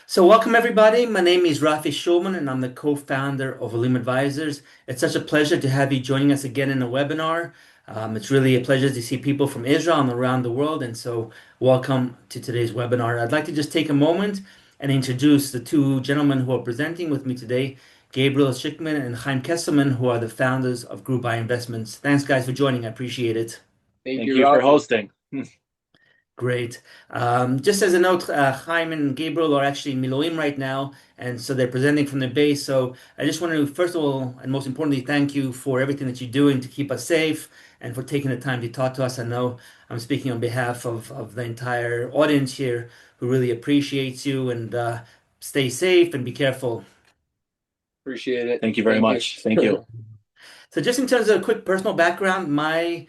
So welcome everybody. My name is Rafi Shulman and I'm the co-founder of Olim Advisors. It's such a pleasure to have you joining us again in a webinar. It's really a pleasure to see people from Israel and around the world, and so welcome to today's webinar. I'd like to just take a moment and introduce the two gentlemen who are presenting with me today, Gabriel Schickman and Chaim Kesselman, who are the founders of Group I Investments. Thanks guys for joining. I appreciate it. Thank Thank you, you for Rafi. hosting. Great. Just as a note, Chaim and Gabriel are actually in Miloim right now, and so they're presenting from the base. So I just want to, first of all, and most importantly, thank you for everything that you're doing to keep us safe and for taking the time to talk to us. I know I'm speaking on behalf of the entire audience here who really appreciates you, and stay safe and be careful. Appreciate it. Thank you very Thank you. much. Thank you. So just in terms of a quick personal background, my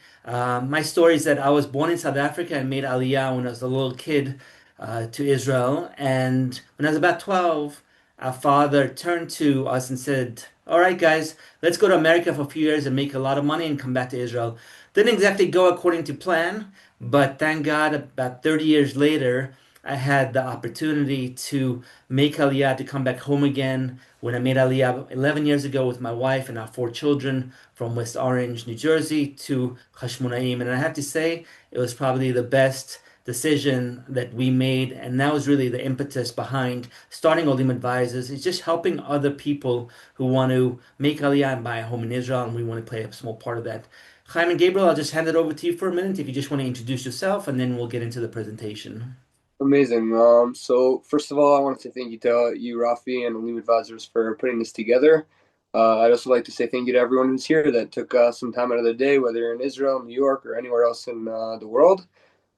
story is that I was born in South Africa and made Aliyah when I was a little kid to Israel. And when I was about 12, our father turned to us and said, "All right, guys, let's go to America for a few years and make a lot of money and come back to Israel." Didn't exactly go according to plan, but thank God, about 30 years later, I had the opportunity to make Aliyah, to come back home again. When I made Aliyah 11 years ago with my wife and our four children from West Orange, New Jersey to Hashmonaim. And I have to say, it was probably the best decision that we made. And that was really the impetus behind starting Olim Advisors. It's just helping other people who want to make Aliyah and buy a home in Israel. And we want to play a small part of that. Chaim and Gabriel, I'll just hand it over to you for a minute if you just want to introduce yourself, and then we'll get into the presentation. Amazing. So first of all, I want to say thank you to you, Rafi, and Olim Advisors for putting this together. I'd also like to say thank you to everyone who's here that took some time out of their day, whether you're in Israel, New York, or anywhere else in the world,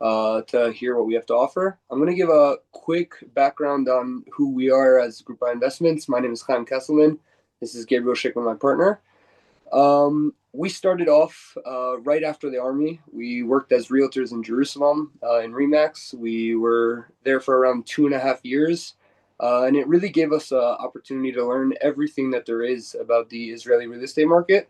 to hear what we have to offer. I'm going to give a quick background on who we are as Group by Investments. My name is Chaim Kesselman. This is Gabriel Schickman, my partner. We started off right after the army. We worked as realtors in Jerusalem, in Remax. We were there for around 2.5 years. And it really gave us an opportunity to learn everything that there is about the Israeli real estate market.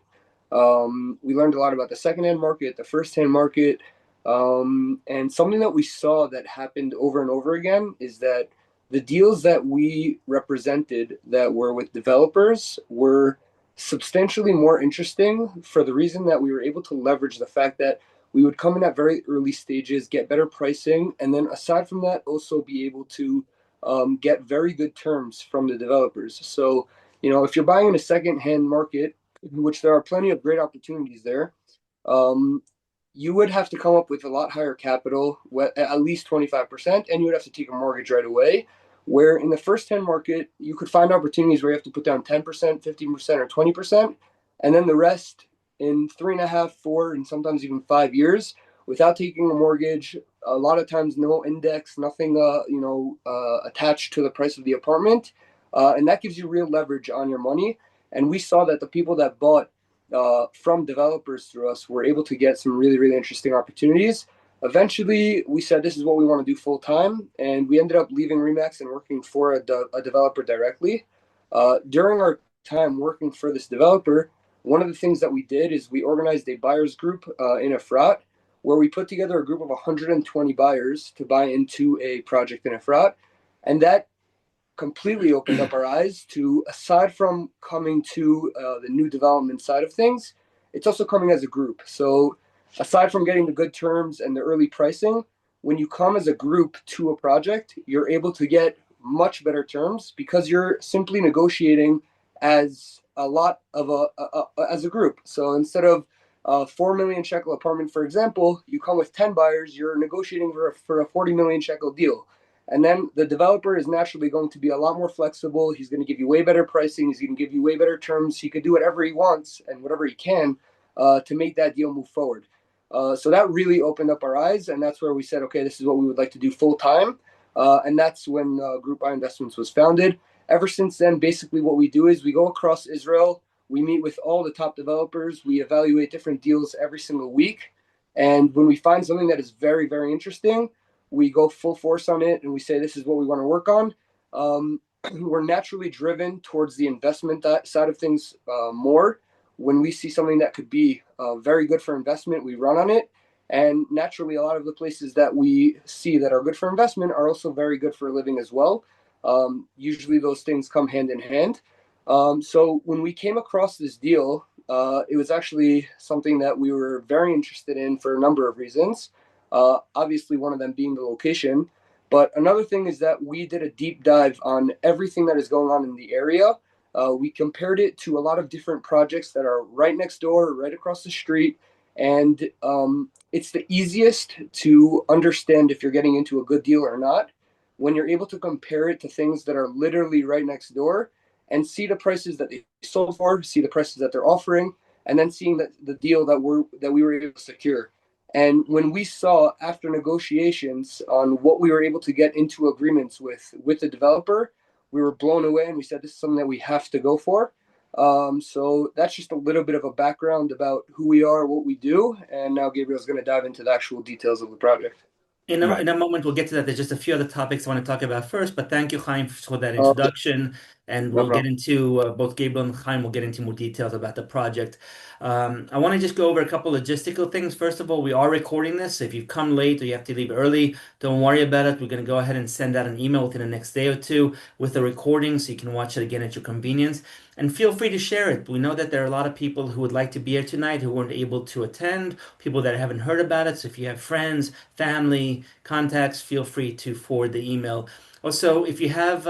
We learned a lot about the secondhand market, the first-hand market. And something that we saw that happened over and over again is that the deals that we represented that were with developers were substantially more interesting for the reason that we were able to leverage the fact that we would come in at very early stages, get better pricing, and then aside from that, also be able to get very good terms from the developers. So, if you're buying in a second-hand market, which there are plenty of great opportunities there, um, you would have to come up with a lot higher capital, at least 25%, and you would have to take a mortgage right away. Where in the first-hand market, you could find opportunities where you have to put down 10%, 15%, or 20%, and then the rest in 3.5, 4, and sometimes even 5 years without taking a mortgage. A lot of times, no index, nothing, attached to the price of the apartment, and that gives you real leverage on your money. And we saw that the people that bought from developers through us were able to get some really, really interesting opportunities. Eventually, we said this is what we want to do full time, and we ended up leaving Remax and working for a developer directly. During our time working for this developer, one of the things that we did is we organized a buyers group in Efrat, where we put together a group of 120 buyers to buy into a project in Efrat, and that completely opened up our eyes to, aside from coming to the new development side of things, it's also coming as a group. So aside from getting the good terms and the early pricing, when you come as a group to a project, you're able to get much better terms because you're simply negotiating as a lot of as a group. So instead of 4 million shekel apartment, for example, you come with 10 buyers, you're negotiating for a 40 million shekel deal. And then the developer is naturally going to be a lot more flexible. He's going to give you way better pricing. He's going to give you way better terms. He could do whatever he wants and whatever he can to make that deal move forward. So that really opened up our eyes. And that's where we said, okay, this is what we would like to do full time. And that's when Group I Investments was founded. Ever since then, basically what we do is we go across Israel. We meet with all the top developers. We evaluate different deals every single week. And when we find something that is very, very interesting, we go full force on it and we say this is what we want to work on. We're naturally driven towards the investment side of things more. When we see something that could be very good for investment, we run on it. And naturally, a lot of the places that we see that are good for investment are also very good for living as well. Usually those things come hand in hand. So when we came across this deal, it was actually something that we were very interested in for a number of reasons. Obviously, one of them being the location. But another thing is that we did a deep dive on everything that is going on in the area. We compared it to a lot of different projects that are right next door, right across the street. And it's the easiest to understand if you're getting into a good deal or not when you're able to compare it to things that are literally right next door and see the prices that they sold for, see the prices that they're offering, and then seeing the deal that we were able to secure. And when we saw after negotiations on what we were able to get into agreements with the developer, we were blown away and we said this is something that we have to go for. So that's just a little bit of a background about who we are, what we do, and now Gabriel's going to dive into the actual details of the project. In a moment, we'll get to that. There's just a few other topics I want to talk about first, but thank you, Chaim, for that Uh, introduction. And no we'll get problem. into both Gabriel and Chaim will get into more details about the project. I want to just go over a couple logistical things. First of all, we are recording this. If you come late or you have to leave early, don't worry about it. We're going to go ahead and send out an email within the next day or two with the recording so you can watch it again at your convenience. And feel free to share it. We know that there are a lot of people who would like to be here tonight who weren't able to attend, people that haven't heard about it. So if you have friends, family, contacts, feel free to forward the email. Also, if you have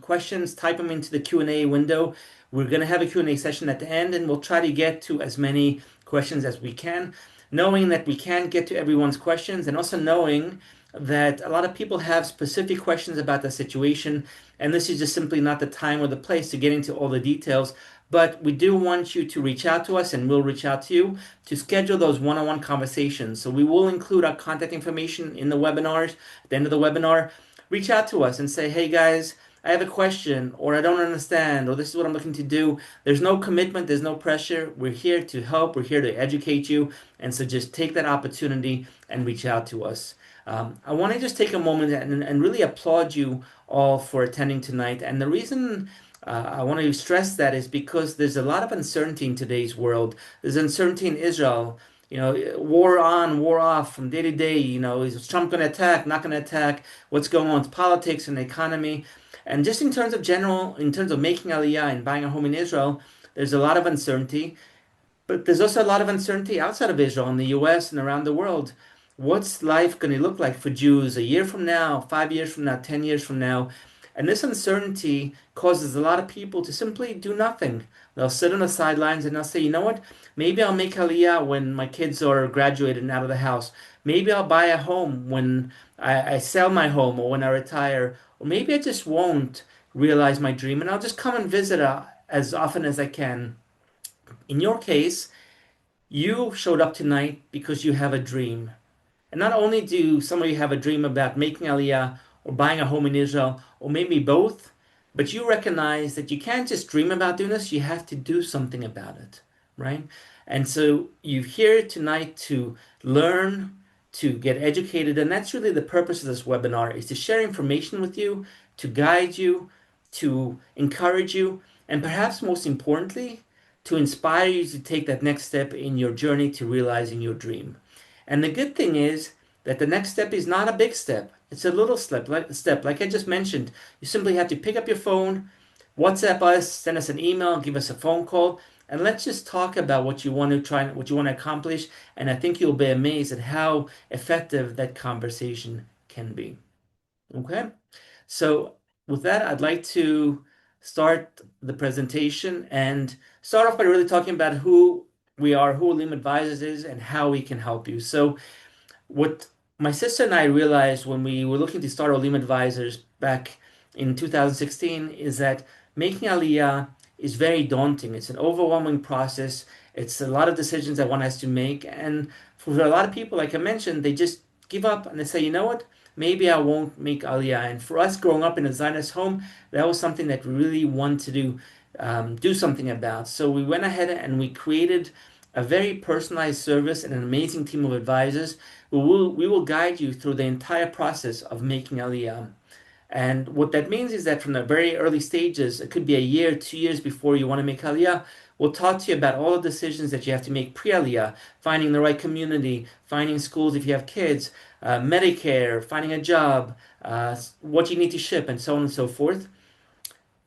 questions, type them into the Q&A window. We're going to have a Q&A session at the end, and we'll try to get to as many questions as we can, knowing that we can't get to everyone's questions, and also knowing that a lot of people have specific questions about the situation, and this is just simply not the time or the place to get into all the details. But we do want you to reach out to us, and we'll reach out to you to schedule those one-on-one conversations. So we will include our contact information in the webinars. At the end of the webinar, reach out to us and say, hey guys, I have a question, or I don't understand, or this is what I'm looking to do. There's no commitment, there's no pressure. We're here to help, we're here to educate you. And so just take that opportunity and reach out to us. I want to just take a moment and really applaud you all for attending tonight. And the reason I want to stress that is because there's a lot of uncertainty in today's world. There's uncertainty in Israel. You know, war on, war off from day to day. You know, is Trump going to attack, not going to attack? What's going on with politics and the economy? And just in terms of general, in terms of making Aliyah and buying a home in Israel, there's a lot of uncertainty. But there's also a lot of uncertainty outside of Israel, in the US and around the world. What's life going to look like for Jews a year from now, 5 years from now, 10 years from now? And this uncertainty causes a lot of people to simply do nothing. They'll sit on the sidelines and they'll say, you know what? Maybe I'll make Aliyah when my kids are graduated and out of the house. Maybe I'll buy a home when I sell my home or when I retire. Or maybe I just won't realize my dream and I'll just come and visit as often as I can. In your case, you showed up tonight because you have a dream. And not only do some of you have a dream about making Aliyah or buying a home in Israel, or maybe both, but you recognize that you can't just dream about doing this, you have to do something about it, right? And so you're here tonight to learn, to get educated, and that's really the purpose of this webinar, is to share information with you, to guide you, to encourage you, and perhaps most importantly, to inspire you to take that next step in your journey to realizing your dream. And the good thing is that the next step is not a big step. It's a little step. Like I just mentioned, you simply have to pick up your phone, WhatsApp us, send us an email, give us a phone call, and let's just talk about what you want to try, what you want to accomplish. And I think you'll be amazed at how effective that conversation can be. Okay? So with that, I'd like to start the presentation and start off by really talking about who we are, who Olim Advisors is, and how we can help you. So what my sister and I realized when we were looking to start Olim Advisors back in 2016 is that making Aliyah is very daunting. It's an overwhelming process. It's a lot of decisions that one has to make. And for a lot of people, like I mentioned, they just give up and they say, you know what? Maybe I won't make Aliyah. And for us growing up in a Zionist home, that was something that we really wanted to do something about. So we went ahead and we created a very personalized service and an amazing team of advisors we will guide you through the entire process of making Aliyah. And what that means is that from the very early stages, it could be a year, 2 years before you want to make Aliyah, We'll talk to you about all the decisions that you have to make pre-Aliyah, finding the right community, finding schools if you have kids, Medicare, finding a job, what you need to ship, and so on and so forth.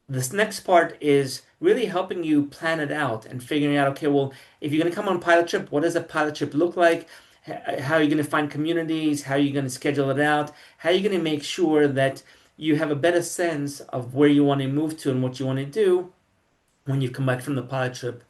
This next part is really helping you plan it out and figuring out, okay, well, if you're going to come on a pilot trip, what does a pilot trip look like? How are you going to find communities? How are you going to schedule it out? How are you going to make sure that you have a better sense of where you want to move to and what you want to do when you come back from the pilot trip?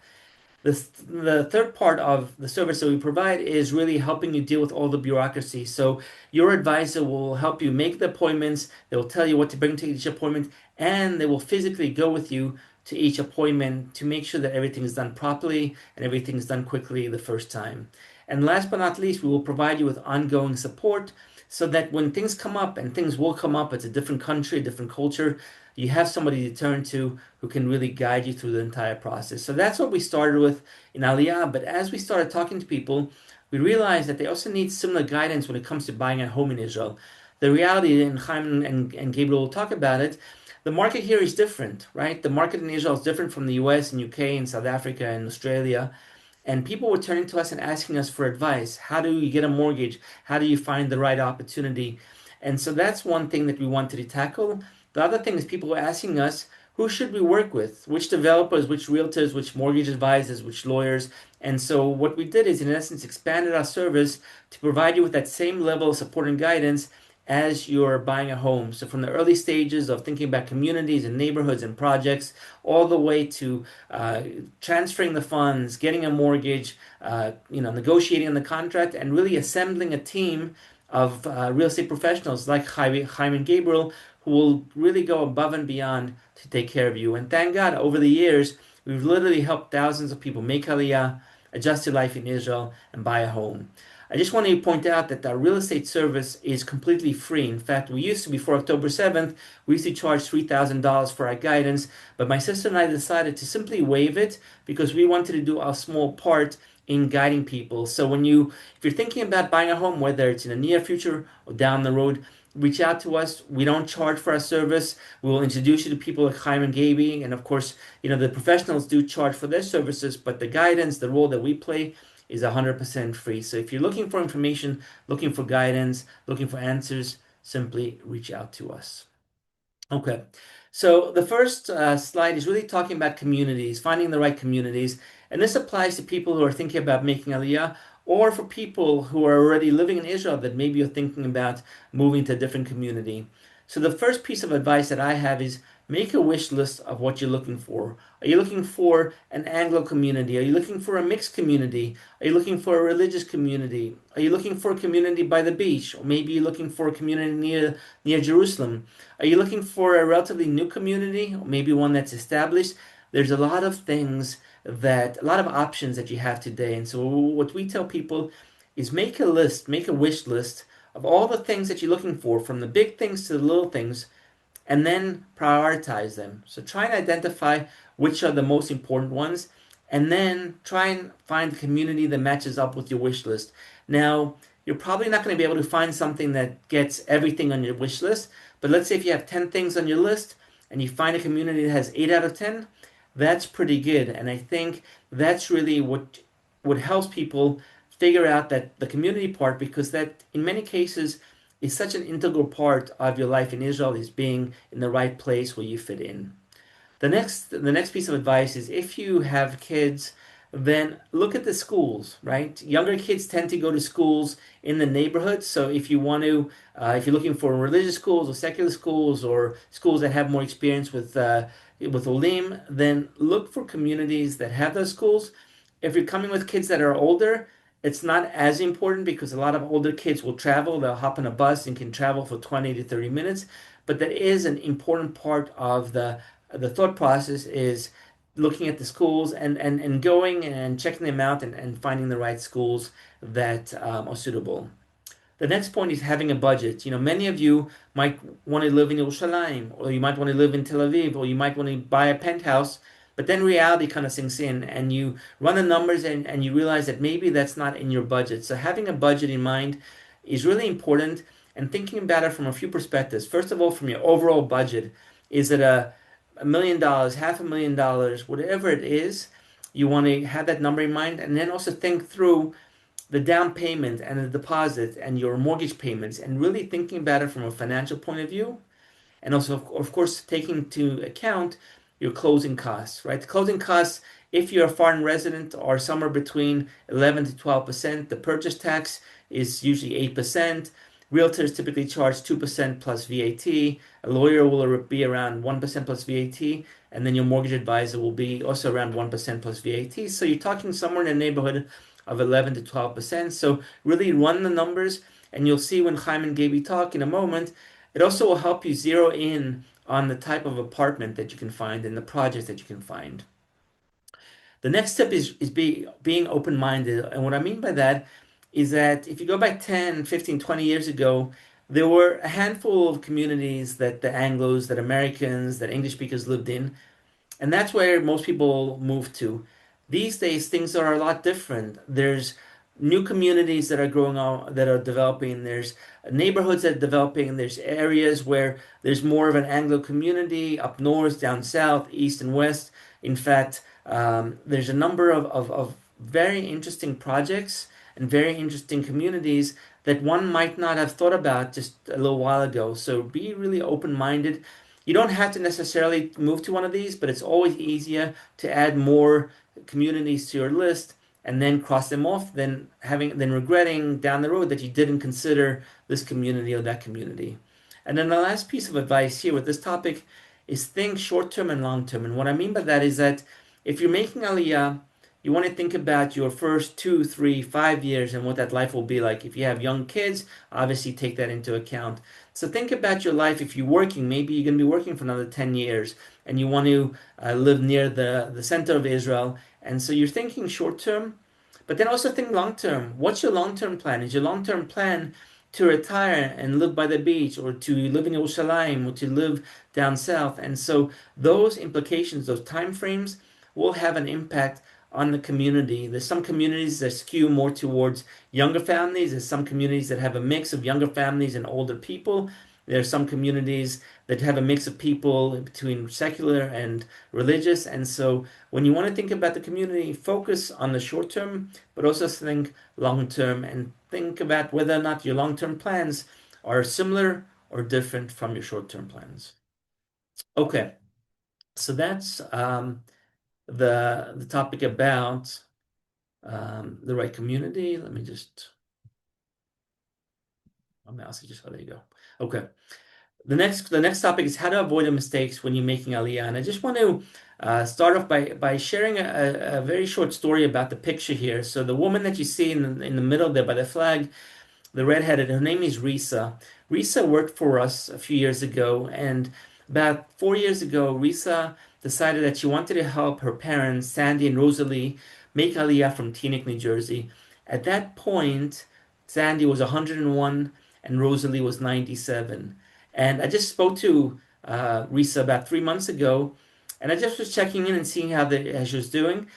The third part of the service that we provide is really helping you deal with all the bureaucracy. So your advisor will help you make the appointments. They will tell you what to bring to each appointment, and they will physically go with you to each appointment to make sure that everything is done properly and everything is done quickly the first time. And last but not least, we will provide you with ongoing support so that when things come up, and things will come up, it's a different country, a different culture, you have somebody to turn to who can really guide you through the entire process. So that's what we started with in Aliyah. But as we started talking to people, we realized that they also need similar guidance when it comes to buying a home in Israel. The reality, and Chaim and Gabriel will talk about it, the market here is different, right? The market in Israel is different from the US and UK and South Africa and Australia. And people were turning to us and asking us for advice. How do you get a mortgage? How do you find the right opportunity? And so that's one thing that we wanted to tackle. The other thing is people were asking us, who should we work with? Which developers, which realtors, which mortgage advisors, which lawyers? And so what we did is, in essence, expanded our service to provide you with that same level of support and guidance as you're buying a home. So from the early stages of thinking about communities and neighborhoods and projects, all the way to transferring the funds, getting a mortgage, negotiating the contract, and really assembling a team of real estate professionals like Chaim and Gabriel, who will really go above and beyond to take care of you. And thank God, over the years, we've literally helped thousands of people make Aliyah, adjust their life in Israel, and buy a home. I just want to point out that our real estate service is completely free. In fact, we used to, before October 7th, we used to charge $3,000 for our guidance, but my sister and I decided to simply waive it because we wanted to do our small part in guiding people. So if you're thinking about buying a home, whether it's in the near future or down the road, reach out to us. We don't charge for our service. We will introduce you to people like Chaim and Gaby. And of course, the professionals do charge for their services, but the guidance, the role that we play is 100% free. So if you're looking for information, looking for guidance, looking for answers, simply reach out to us. Okay, so the first slide is really talking about communities, finding the right communities. And this applies to people who are thinking about making Aliyah, or for people who are already living in Israel that maybe you're thinking about moving to a different community. So the first piece of advice that I have is make a wish list of what you're looking for. Are you looking for an Anglo community? Are you looking for a mixed community? Are you looking for a religious community? Are you looking for a community by the beach? Or maybe you're looking for a community near Jerusalem? Are you looking for a relatively new community? Or maybe one that's established? There's a lot of a lot of options that you have today. And so what we tell people is make a list, make a wish list of all the things that you're looking for, from the big things to the little things, and then prioritize them. So try and identify which are the most important ones, and then try and find a community that matches up with your wish list. Now, you're probably not going to be able to find something that gets everything on your wish list, but let's say if you have 10 things on your list and you find a community that has 8 out of 10, that's pretty good. And I think that's really what helps people figure out that the community part, because that in many cases is such an integral part of your life in Israel, is being in the right place where you fit in. The next piece of advice is, if you have kids, then look at the schools, right? Younger kids tend to go to schools in the neighborhood. So if you're looking for religious schools or secular schools or schools that have more experience with Olim, then look for communities that have those schools. If you're coming with kids that are older, it's not as important because a lot of older kids will travel. They'll hop on a bus and can travel for 20 to 30 minutes. But that is an important part of the thought process, is looking at the schools and going and checking them out and finding the right schools that are suitable. The next point is having a budget. Many of you might want to live in Yerushalayim, or you might want to live in Tel Aviv, or you might want to buy a penthouse, but then reality kind of sinks in and you run the numbers and you realize that maybe that's not in your budget. So having a budget in mind is really important, and thinking about it from a few perspectives. First of all, from your overall budget, is it $1 million, $500,000, whatever it is? You want to have that number in mind, and then also think through the down payment and the deposit and your mortgage payments, and really thinking about it from a financial point of view, and also of course taking into account your closing costs, right? The closing costs, if you're a foreign resident, are somewhere between 11 to 12%. The purchase tax is usually 8%. Realtors typically charge 2% plus VAT. A lawyer will be around 1% plus VAT, and then your mortgage advisor will be also around 1% plus VAT. So you're talking somewhere in the neighborhood of 11 to 12%. So really run the numbers, and you'll see when Chaim and Gaby talk in a moment, it also will help you zero in on the type of apartment that you can find and the projects that you can find. The next step is being open-minded. And what I mean by that is that if you go back 10, 15, 20 years ago, there were a handful of communities that the Anglos, that Americans, that English speakers lived in, and that's where most people move to. These days, things are a lot different. There's new communities that are growing out, that are developing. There's neighborhoods that are developing. There's areas where there's more of an Anglo community up north, down south, east, and west. In fact, there's a number of very interesting projects and very interesting communities that one might not have thought about just a little while ago. So be really open-minded. You don't have to necessarily move to one of these, but it's always easier to add more communities to your list and then cross them off than regretting down the road that you didn't consider this community or that community. And then the last piece of advice here with this topic is think short term and long term. And what I mean by that is that if you're making Aliyah, you want to think about your first 2, 3, 5 years and what that life will be like. If you have young kids, obviously take that into account. So think about your life. If you're working, maybe you're going to be working for another 10 years and you want to live near the center of Israel. And so you're thinking short term, but then also think long term. What's your long term plan? Is your long term plan to retire and live by the beach, or to live in Yerushalayim, or to live down south? And so those implications, those time frames, will have an impact on the community. There's some communities that skew more towards younger families. There's some communities that have a mix of younger families and older people. There are some communities that have a mix of people between secular and religious. And so when you want to think about the community, focus on the short term, but also think long term, and think about whether or not your long term plans are similar or different from your short term plans. Okay, so that's the topic about the right community. Let me just, my mouse is just, oh, there you go. Okay. The next topic is how to avoid the mistakes when you're making Aliyah. And I just want to start off by sharing a very short story about the picture here. So the woman that you see in the middle there by the flag, the redheaded, her name is Risa. Risa worked for us a few years ago, and about 4 years ago, Risa decided that she wanted to help her parents, Sandy and Rosalie, make Aliyah from Teaneck, New Jersey. At that point, Sandy was 101 and Rosalie was 97. And I just spoke to Risa about 3 months ago, and I just was checking in and seeing how she was doing.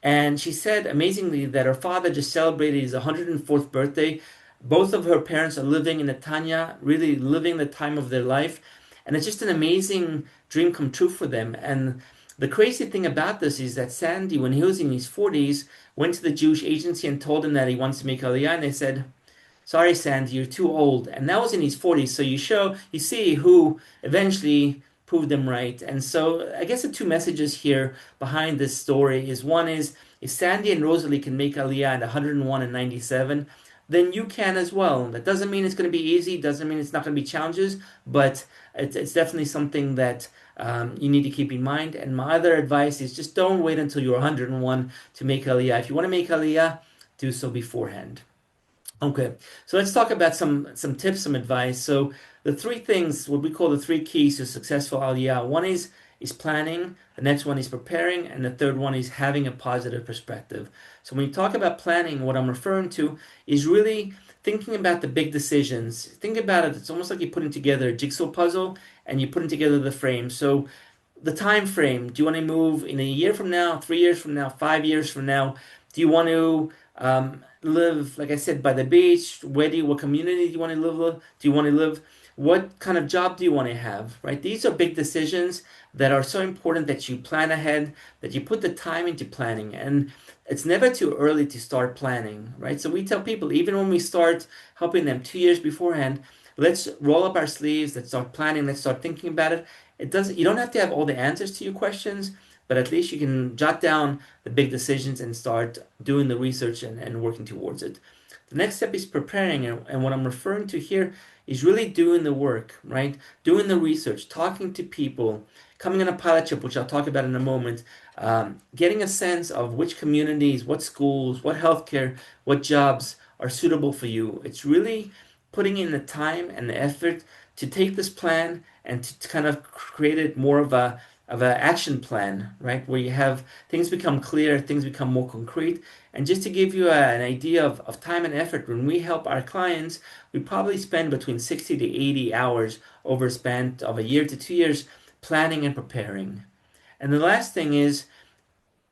And she said amazingly that her father just celebrated his 104th birthday. Both of her parents are living in Netanya, really living the time of their life. And it's just an amazing dream come true for them. And the crazy thing about this is that Sandy, when he was in his 40s, went to the Jewish agency and told them that he wants to make Aliyah. And they said, sorry, Sandy, you're too old. And that was in his 40s. So you see who eventually proved them right. And so I guess the two messages here behind this story is one is if Sandy and Rosalie can make Aliyah at 101 and 97, then you can as well. That doesn't mean it's going to be easy, doesn't mean it's not going to be challenges, but it's definitely something that you need to keep in mind. And my other advice is just don't wait until you're 101 to make Aliyah. If you want to make Aliyah, do so beforehand. Okay, so let's talk about some tips, some advice. So the three things, what we call the three keys to successful aliyah. One is planning, the next one is preparing, and the third one is having a positive perspective. So when you talk about planning, what I'm referring to is really thinking about the big decisions. Think about it, it's almost like you're putting together a jigsaw puzzle and you're putting together the frame. So the time frame, do you want to move in a year from now, 3 years from now, 5 years from now? Do you want to live, like I said, by the beach? What community do you want to live? Do you want to live What kind of job do you want to have, right? These are big decisions that are so important that you plan ahead, that you put the time into planning. And it's never too early to start planning, right? So we tell people, even when we start helping them 2 years beforehand, let's roll up our sleeves, let's start planning, let's start thinking about it. You don't have to have all the answers to your questions, but at least you can jot down the big decisions and start doing the research and working towards it. The next step is preparing, and what I'm referring to here is really doing the work, right? Doing the research, talking to people, coming on a pilot trip, which I'll talk about in a moment, getting a sense of which communities, what schools, what healthcare, what jobs are suitable for you. It's really putting in the time and the effort to take this plan and to kind of create it more of an action plan, right? Where you have things become clear, things become more concrete. And just to give you an idea of time and effort, when we help our clients, we probably spend between 60 to 80 hours over a span of a year to 2 years planning and preparing. And the last thing is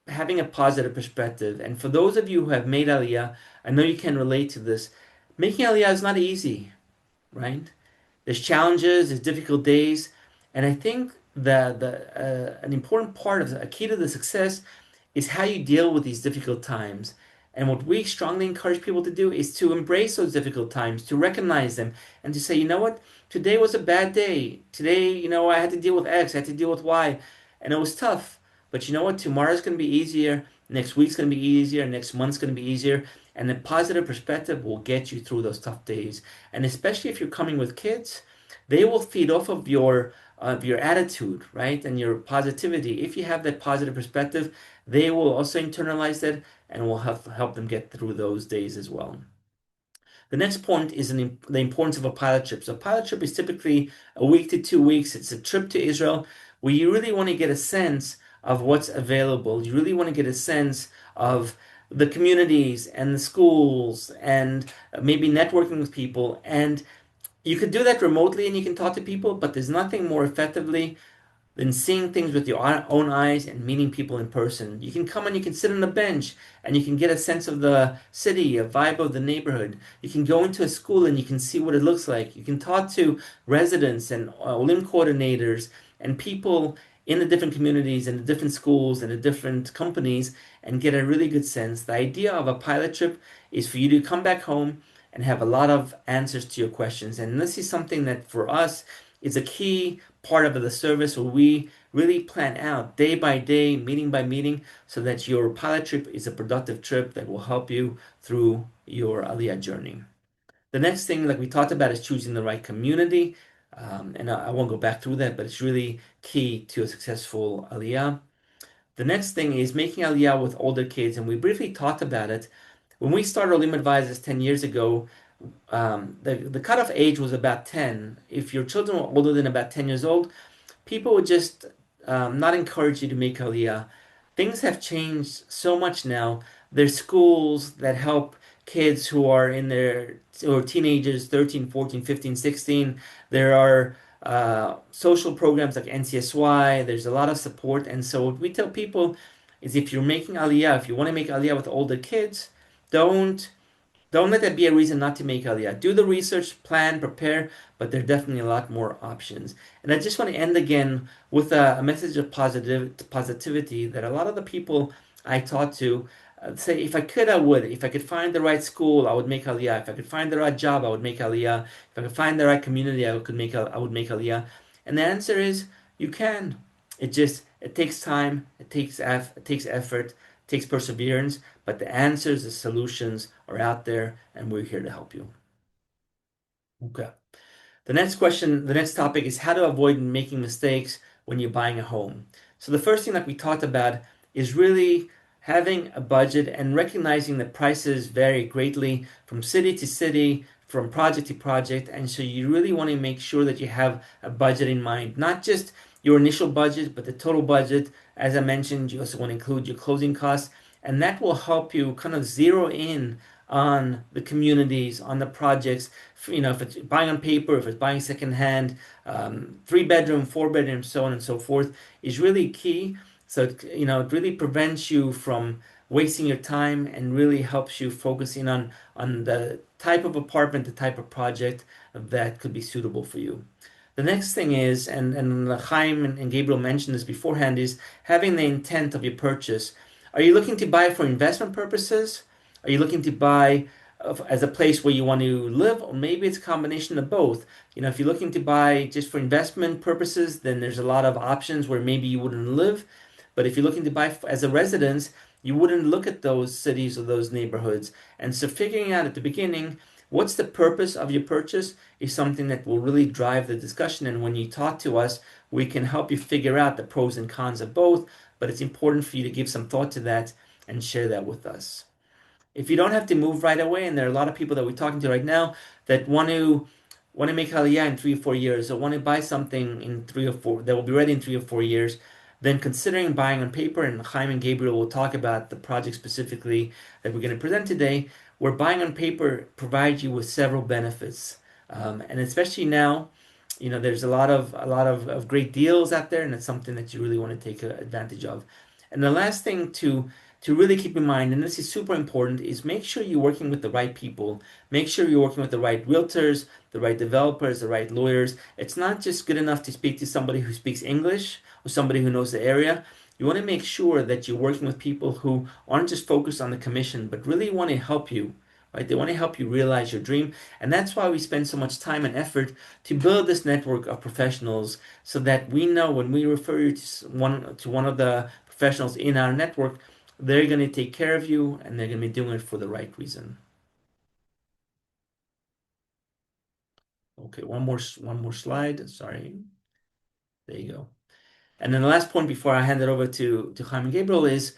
having a positive perspective. And for those of you who have made Aliyah, I know you can relate to this. Making Aliyah is not easy, right? There's challenges, there's difficult days, and I think the an important part of a key to the success is how you deal with these difficult times. And what we strongly encourage people to do is to embrace those difficult times, to recognize them, and to say, you know what, today was a bad day. Today, I had to deal with X, I had to deal with Y, and it was tough. But you know what, tomorrow's going to be easier, next week's going to be easier, next month's going to be easier, and the positive perspective will get you through those tough days. And especially if you're coming with kids, they will feed off of your attitude, right? And your positivity. If you have that positive perspective, they will also internalize that and will help them get through those days as well. The next point is the importance of a pilot trip. So a pilot trip is typically a week to 2 weeks. It's a trip to Israel where you really want to get a sense of what's available. You really want to get a sense of the communities and the schools and maybe networking with people. And you could do that remotely and you can talk to people, but there's nothing more effectively than seeing things with your own eyes and meeting people in person. You can come and you can sit on a bench and you can get a sense of the city, a vibe of the neighborhood. You can go into a school and you can see what it looks like. You can talk to residents and Olim coordinators and people in the different communities and the different schools and the different companies and get a really good sense. The idea of a pilot trip is for you to come back home and have a lot of answers to your questions. And this is something that for us is a key part of the service where we really plan out day by day, meeting by meeting, so that your pilot trip is a productive trip that will help you through your Aliyah journey. The next thing, like we talked about, is choosing the right community. And I won't go back through that, but it's really key to a successful Aliyah. The next thing is making Aliyah with older kids, and we briefly talked about it. When we started Olim Advisors 10 years ago, the cutoff age was about 10. If your children were older than about 10 years old, people would just not encourage you to make Aliyah. Things have changed so much now. There's schools that help kids who are in their or teenagers, 13, 14, 15, 16. There are social programs like NCSY. There's a lot of support. And so what we tell people is if you're making Aliyah, if you want to make Aliyah with older kids, don't don't let that be a reason not to make Aliyah. Do the research, plan, prepare, but there are definitely a lot more options. And I just want to end again with a message of positivity that a lot of the people I talk to say, if I could, I would. If I could find the right school, I would make Aliyah. If I could find the right job, I would make Aliyah. If I could find the right community, I would make Aliyah. And the answer is you can. It takes time, it takes effort, it takes perseverance, but the answers, the solutions are out there, and we're here to help you. Okay. The next topic is how to avoid making mistakes when you're buying a home. So the first thing that we talked about is really having a budget and recognizing that prices vary greatly from city to city, from project to project. And so you really want to make sure that you have a budget in mind, not just your initial budget, but the total budget. As I mentioned, you also want to include your closing costs, and that will help you kind of zero in on the communities, on the projects. If it's buying on paper, if it's buying secondhand, 3 bedroom, 4 bedroom, so on and so forth, is really key. So, it really prevents you from wasting your time and really helps you focus in on the type of apartment, the type of project that could be suitable for you. The next thing is, and Chaim and Gabriel mentioned this beforehand, is having the intent of your purchase. Are you looking to buy for investment purposes? Are you looking to buy as a place where you want to live? Or maybe it's a combination of both. You know, if you're looking to buy just for investment purposes, then there's a lot of options where maybe you wouldn't live. But if you're looking to buy as a residence, you wouldn't look at those cities or those neighborhoods. And so figuring out at the beginning what's the purpose of your purchase is something that will really drive the discussion. And when you talk to us, we can help you figure out the pros and cons of both. But it's important for you to give some thought to that and share that with us. If you don't have to move right away, and there are a lot of people that we're talking to right now that want to make Aliyah in 3 or 4 years, or want to buy something in 3 or 4 that will be ready in 3 or 4 years, then considering buying on paper, and Chaim and Gabriel will talk about the project specifically that we're going to present today, where buying on paper provides you with several benefits. And especially now, you know, there's of great deals out there, and it's something that you really want to take advantage of. And the last thing to really keep in mind, and this is super important, is make sure you're working with the right people. Make sure you're working with the right realtors, the right developers, the right lawyers. It's not just good enough to speak to somebody who speaks English or somebody who knows the area. You want to make sure that you're working with people who aren't just focused on the commission, but really want to help you, right? They want to help you realize your dream. And that's why we spend so much time and effort to build this network of professionals so that we know when we refer you to one of the professionals in our network, they're going to take care of you and they're going to be doing it for the right reason. Okay, one more slide. Sorry. There you go. And then the last point before I hand it over to Chaim and Gabriel is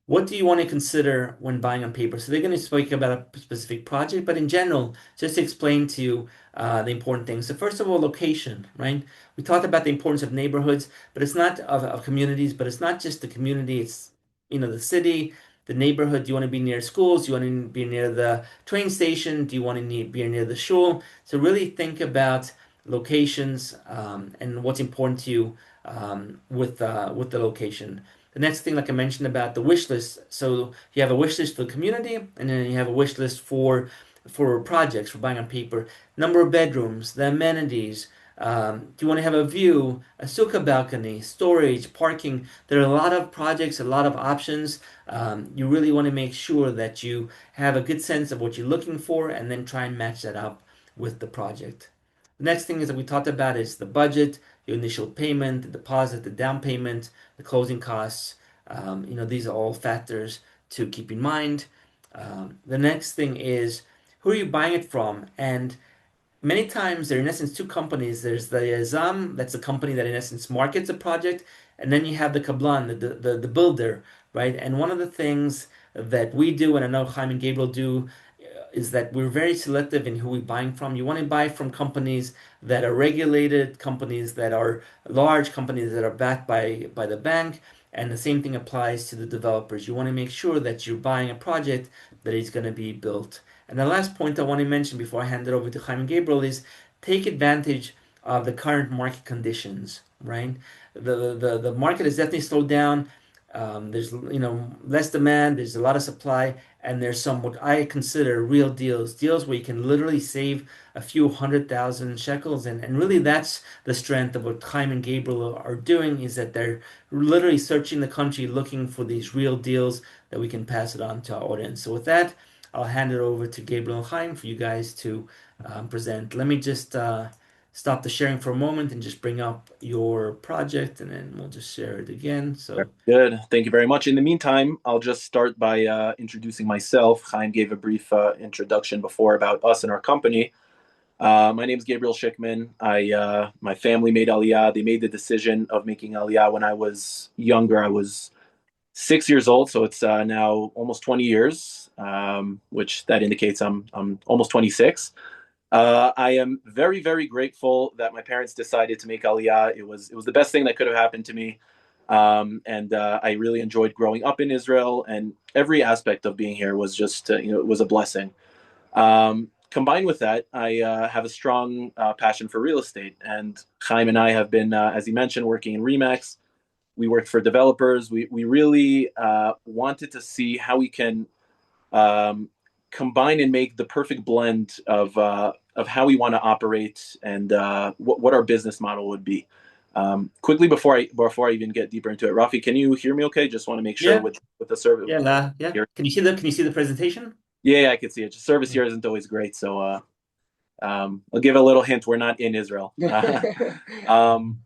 what do you want to consider when buying on paper? So they're going to speak about a specific project, but in general, just to explain to you the important things. So first of all, location, right? We talked about the importance of neighborhoods, but it's not of communities, but it's not just the community. It's, you know, the city, the neighborhood. Do you want to be near schools? Do you want to be near the train station? Do you want to be near the shul? So really think about locations and what's important to you with the location. The next thing, like I mentioned about the wish list. So you have a wish list for the community, and then you have a wish list for projects for buying on paper. Number of bedrooms, the amenities. Do you want to have a view, a sukkah balcony, storage, parking? There are a lot of projects, a lot of options. You really want to make sure that you have a good sense of what you're looking for, and then try and match that up with the project. The next thing is that we talked about is the budget, your initial payment, the deposit, the down payment, the closing costs. You know, these are all factors to keep in mind. The next thing is who are you buying it from? And many times there are in essence two companies. There's the Yazam, that's a company that in essence markets a project, and then you have the Kablan, the builder, right? And one of the things that we do, and I know Chaim and Gabriel do, is that we're very selective in who we're buying from. You want to buy from companies that are regulated, companies that are large, companies that are backed by the bank, and the same thing applies to the developers. You want to make sure that you're buying a project that is going to be built. And the last point I want to mention before I hand it over to Chaim and Gabriel is take advantage of the current market conditions, right? The market has definitely slowed down. There's less demand, there's a lot of supply, and there's some what I consider real deals where you can literally save a few 100,000 shekels, and really that's the strength of what Chaim and Gabriel are doing, is that they're literally searching the country looking for these real deals that we can pass it on to our audience. So with that, I'll hand it over to Gabriel and Chaim for you guys to present. Let me just stop the sharing for a moment and just bring up your project, and then we'll just share it again. Very So good. Thank you very much. In the meantime, I'll just start by introducing myself. Chaim gave a brief introduction before about us and our company. My name is Gabriel Schickman. My family made Aliyah. They made the decision of making Aliyah when I was younger. I was 6 years old, so it's now almost 20 years, which that indicates I'm almost 26. I am very, very grateful that my parents decided to make Aliyah. It was the best thing that could have happened to me, and I really enjoyed growing up in Israel. And every aspect of being here was just it was a blessing. Combined with that, I have a strong passion for real estate, and Chaim and I have been, as he mentioned, working in Remax. We worked for developers. We really wanted to see how we can um, combine and make the perfect blend of how we want to operate and what our business model would be. Quickly before I even get deeper into it, Rafi, can you hear me? Okay, just want to make sure Yeah, with the service yeah. here. Can you see the presentation? Yeah, I can see it. Just service here isn't always great, so I'll give a little hint. We're not in Israel. um,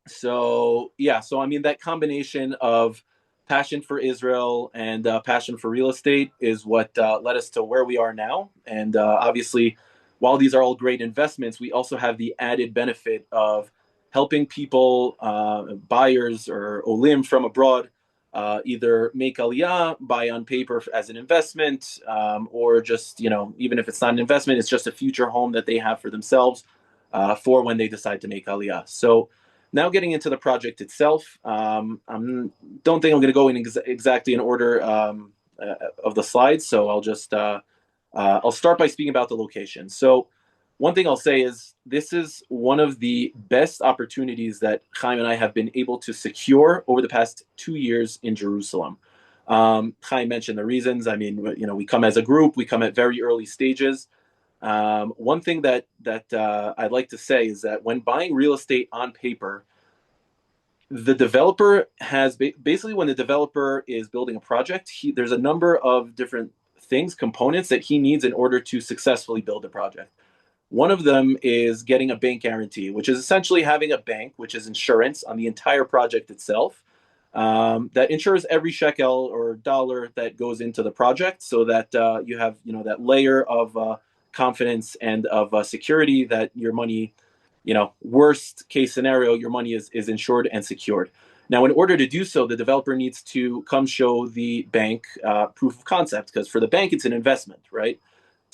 so yeah, so I mean that combination of passion for Israel and passion for real estate is what led us to where we are now. And obviously, while these are all great investments, we also have the added benefit of helping people, buyers or Olim from abroad, either make Aliyah, buy on paper as an investment, or just, even if it's not an investment, it's just a future home that they have for themselves for when they decide to make Aliyah. So now getting into the project itself, I don't think I'm going to go in exactly in order of the slides. So I'll start by speaking about the location. So one thing I'll say is this is one of the best opportunities that Chaim and I have been able to secure over the past 2 years in Jerusalem. Chaim mentioned the reasons. I mean, we come as a group, we come at very early stages. One thing that I'd like to say is that when buying real estate on paper, the developer has basically when the developer is building a project, there's a number of different things, components that he needs in order to successfully build a project. One of them is getting a bank guarantee, which is essentially having a bank, which is insurance on the entire project itself, that insures every shekel or dollar that goes into the project, so that you have that layer of confidence and of security that your money, worst case scenario, your money is insured and secured. Now, in order to do so, the developer needs to come show the bank proof of concept, because for the bank, it's an investment, right?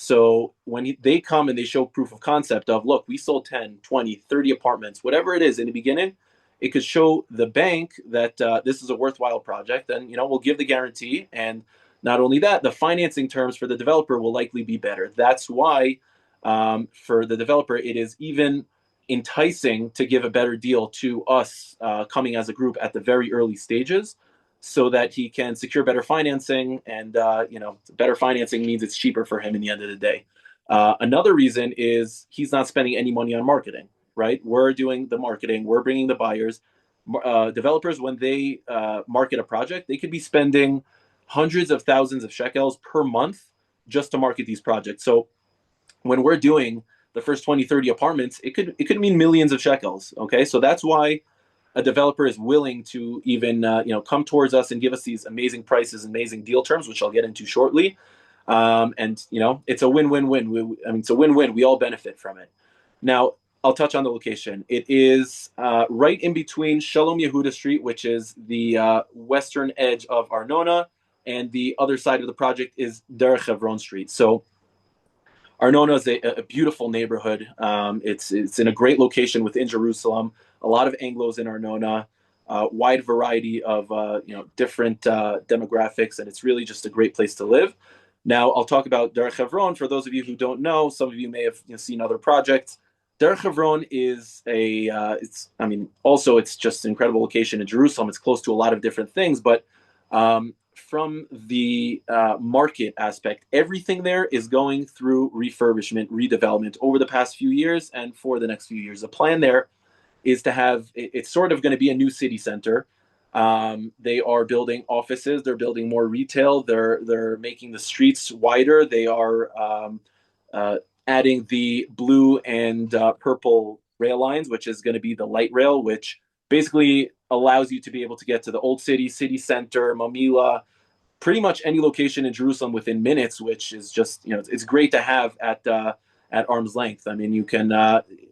So when they come and they show proof of concept of, look, we sold 10, 20, 30 apartments, whatever it is in the beginning, it could show the bank that this is a worthwhile project, and we'll give the guarantee. And not only that, the financing terms for the developer will likely be better. That's why for the developer, it is even enticing to give a better deal to us coming as a group at the very early stages, so that he can secure better financing. And better financing means it's cheaper for him in the end of the day. Another reason is he's not spending any money on marketing, right? We're doing the marketing, we're bringing the buyers. Developers, when they market a project, they could be spending hundreds of thousands of shekels per month just to market these projects. So when we're doing the first 20, 30 apartments, it could mean millions of shekels. Okay, so that's why a developer is willing to even come towards us and give us these amazing prices, amazing deal terms, which I'll get into shortly. And it's a win-win-win. It's a win-win. We all benefit from it. Now, I'll touch on the location. It is right in between Shalom Yehuda Street, which is the western edge of Arnona, and the other side of the project is Derech Hebron Street. So Arnona is a beautiful neighborhood. It's in a great location within Jerusalem. A lot of Anglos in Arnona, wide variety of different demographics, and it's really just a great place to live. Now, I'll talk about Derech Hebron. For those of you who don't know, some of you may have seen other projects. Derech Hebron is it's just an incredible location in Jerusalem. It's close to a lot of different things, but from the market aspect, everything there is going through refurbishment, redevelopment over the past few years and for the next few years. The plan there is to have it's sort of going to be a new city center. They are building offices, they're building more retail, they're making the streets wider, they are adding the blue and purple rail lines, which is going to be the light rail, which basically allows you to be able to get to the old city center, Mamila, pretty much any location in Jerusalem within minutes, which is just it's great to have at arm's length. I mean, you can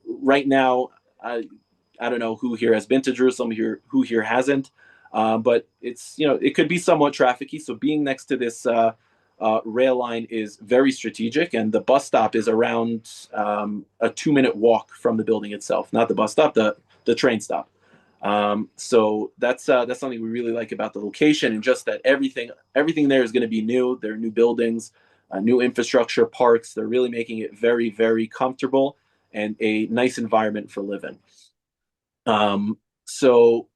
right now. I don't know who here has been to Jerusalem, who here hasn't, but it's it could be somewhat trafficy. So being next to this rail line is very strategic, and the bus stop is around a 2-minute walk from the building itself. Not the bus stop, the train stop. So that's something we really like about the location, and just that everything there is going to be new. There are new buildings, new infrastructure, parks. They're really making it very, very comfortable and a nice environment for living. So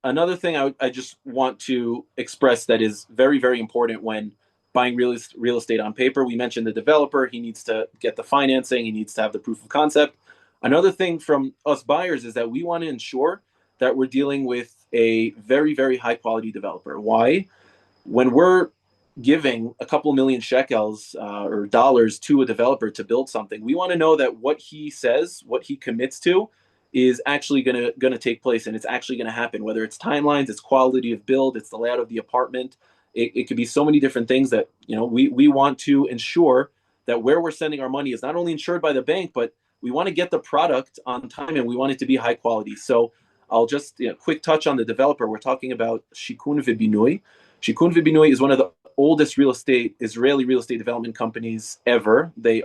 another thing I just want to express that is very, very important when buying real estate on paper. We mentioned the developer. He needs to get the financing. He needs to have the proof of concept. Another thing from us buyers is that we want to ensure that we're dealing with a very, very high quality developer. Why? When we're giving a couple million shekels or dollars to a developer to build something, we want to know that what he says, what he commits to, is actually gonna take place, and it's actually gonna happen. Whether it's timelines, it's quality of build, it's the layout of the apartment. It could be so many different things that we want to ensure that where we're sending our money is not only insured by the bank, but we want to get the product on time and we want it to be high quality. So I'll just quick touch on the developer. We're talking about Shikun V'Binui. Shikun V'Binui is one of the oldest Israeli real estate development companies ever. They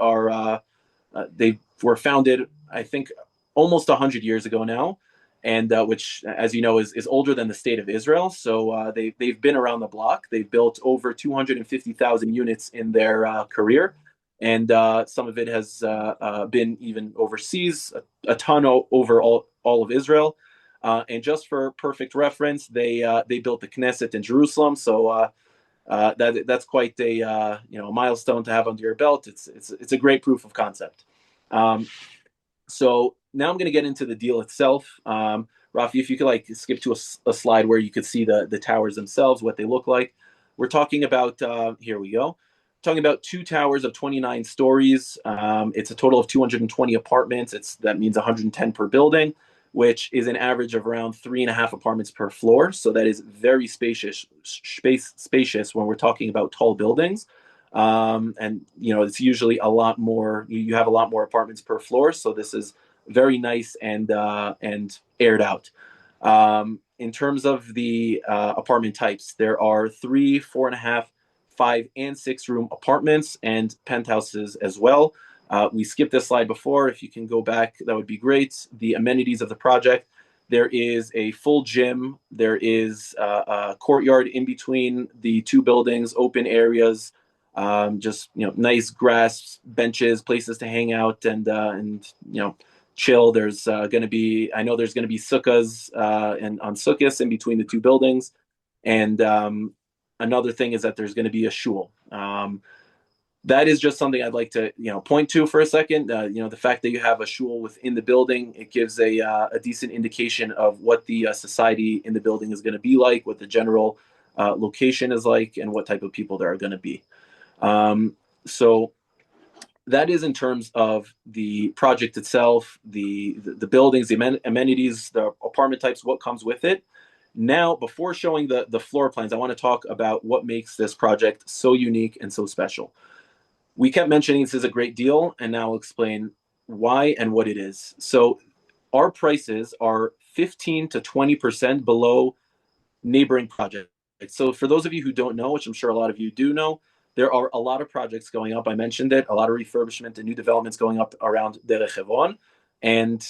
were founded, I think, almost 100 years ago now, and which, as you know, is older than the state of Israel. So they've been around the block. They've built over 250,000 units in their career, and some of it has been even overseas, a ton over all of Israel. And just for perfect reference, they built the Knesset in Jerusalem. So that's quite a milestone to have under your belt. It's a great proof of concept. So now I'm going to get into the deal itself. Rafi, if you could skip to a slide where you could see the towers themselves, what they look like. We're talking about here we go. Talking about two towers of 29 stories. It's a total of 220 apartments. That means 110 per building, which is an average of around 3.5 apartments per floor. So that is very spacious when we're talking about tall buildings. And it's usually a lot more. You have a lot more apartments per floor, so this is very nice and aired out. In terms of the apartment types, there are 3, 4.5, 5, and 6 room apartments and penthouses as well. We skipped this slide before. If you can go back, that would be great. The amenities of the project. There is a full gym. There is a courtyard in between the two buildings, open areas, just nice grass, benches, places to hang out and chill. There's going to be, I know there's going to be sukkahs and on sukkahs in between the two buildings. And another thing is that there's going to be a shul. That is just something I'd like to point to for a second. The fact that you have a shul within the building, it gives a decent indication of what the society in the building is going to be like, what the general location is like, and what type of people there are going to be. So that is in terms of the project itself, the buildings, the amenities, the apartment types, what comes with it. Now, before showing the floor plans, I want to talk about what makes this project so unique and so special. We kept mentioning this is a great deal, and now I'll explain why and what it is. So our prices are 15 to 20% below neighboring projects. So for those of you who don't know, which I'm sure a lot of you do know, there are a lot of projects going up. I mentioned it, a lot of refurbishment and new developments going up around Derech Hebron. And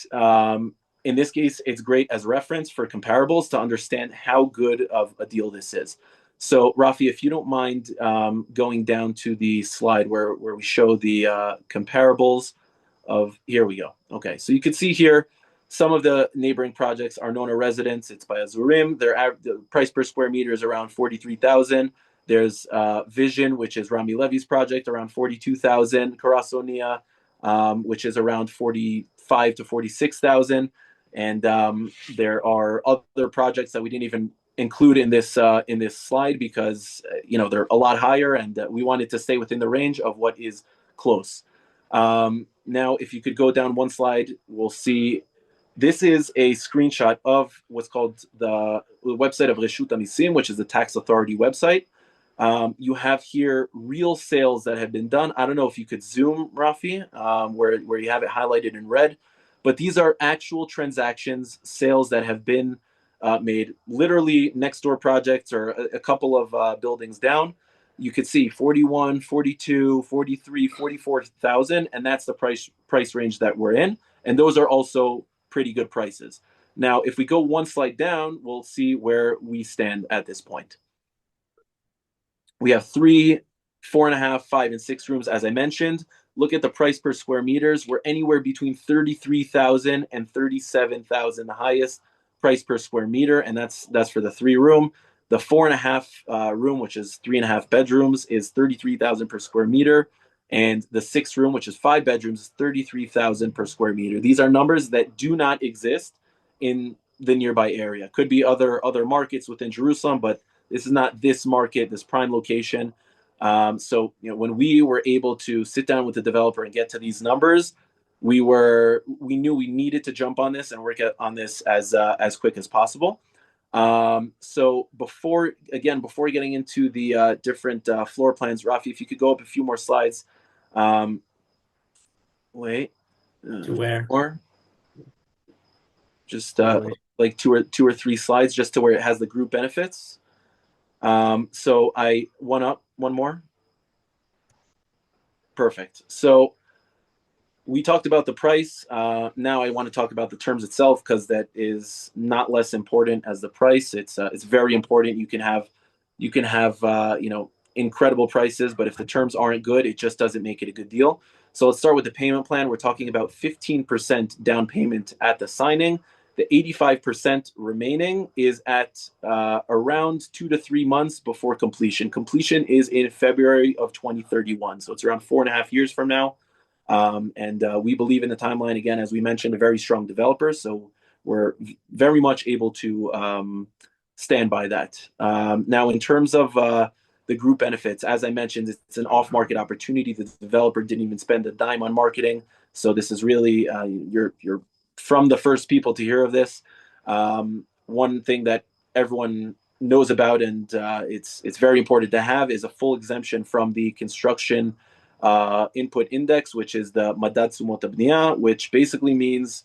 in this case, it's great as reference for comparables to understand how good of a deal this is. So Rafi, if you don't mind going down to the slide where we show the comparables of, here we go. Okay, so you can see here some of the neighboring projects. Arnona Residence, it's by Azurim. The price per square meter is around 43,000. There's Vision, which is Rami Levy's project, around 42,000. Karasonia, which is around 45 to 46,000. And there are other projects that we didn't even include in this slide because they're a lot higher, and we wanted to stay within the range of what is close. Now, if you could go down one slide, we'll see. This is a screenshot of what's called the website of Reshut HaMisim, which is the tax authority website. You have here real sales that have been done. I don't know if you could zoom, Rafi, where you have it highlighted in red, but these are actual transactions, sales that have been made literally next door projects or a couple of buildings down. You could see 41, 42, 43, 44,000, and that's the price range that we're in. And those are also pretty good prices. Now, if we go one slide down, we'll see where we stand at this point. We have 3, 4.5, 5, and 6 rooms, as I mentioned. Look at the price per square meters. We're anywhere between 33,000 and 37,000, the highest. price per square meter, and that's for the 3 room. The 4.5 room, which is 3.5 bedrooms, is 33,000 per square meter, and the 6 room, which is 5 bedrooms, is 33,000 per square meter. These are numbers that do not exist in the nearby area. Could be other markets within Jerusalem, but this is not this market, this prime location. So when we were able to sit down with the developer and get to these numbers, we knew we needed to jump on this and work on this as quick as possible. So before getting into the different floor plans, Rafi, if you could go up a few more slides. Wait, To where? more, just Really? like two or three slides, just to where it has the group benefits. So one more. Perfect. So we talked about the price. Now I want to talk about the terms itself, because that is not less important as the price. It's very important. You can have incredible prices, but if the terms aren't good, it just doesn't make it a good deal. So let's start with the payment plan. We're talking about 15% down payment at the signing. The 85% remaining is at around 2 to 3 months before completion. Completion is in February of 2031, so it's around 4.5 years from now. And we believe in the timeline, again, as we mentioned, a very strong developer. So we're very much able to stand by that. Now, in terms of the group benefits, as I mentioned, it's an off-market opportunity. The developer didn't even spend a dime on marketing. So this is really, you're from the first people to hear of this. One thing that everyone knows about, and it's very important to have, is a full exemption from the construction input index, which is the Madad Tshumot HaBniya, which basically means